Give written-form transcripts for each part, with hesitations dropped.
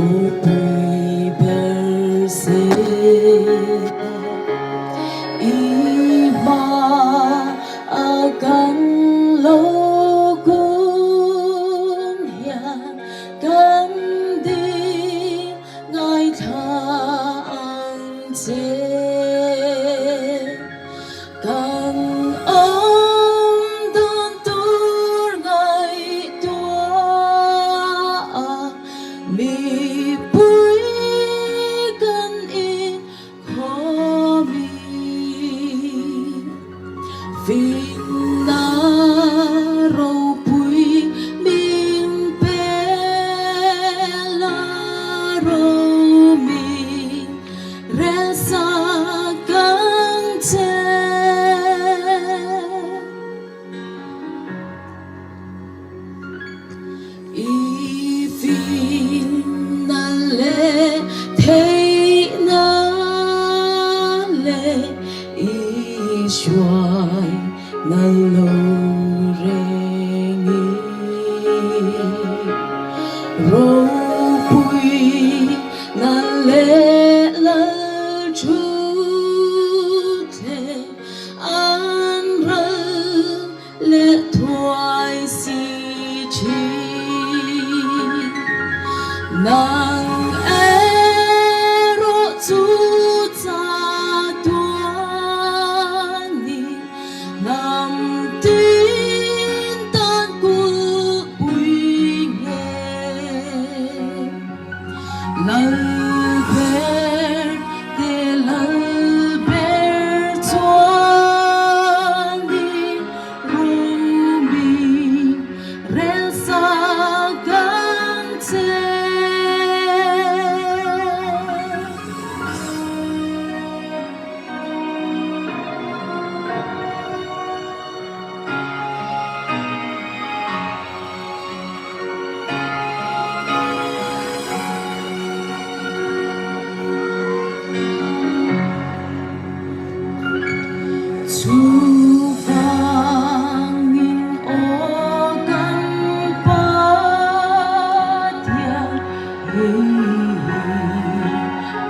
Ropi berse iba akan logun ya kan di ngai thang che kan don tur ngai tua mi pui kan in khomi Phim na râu bụi min pe la râu min re sa căng che y phim na le thấy na le y xoài na lo rengi râu bụi na le la chu thế an ra le thoại si chi nàng ero chu cha tuan ni nam tin tan cu bui nghe lal ber de lal ber tuan ni rumi rel sa gan che Chu vangin ogan patia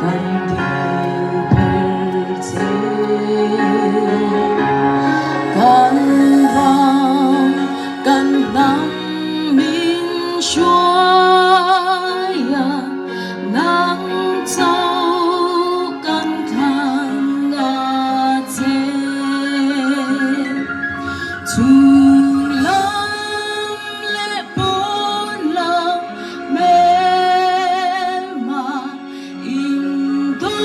kan di kan ram kan nam min xoaya nang châu kan thang nga che chu lam le bon lam me ma in do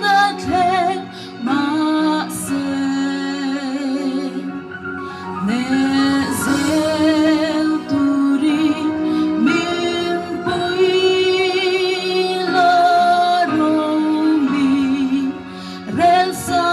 na the ma se ne zel turi min pui la ro mi rel sa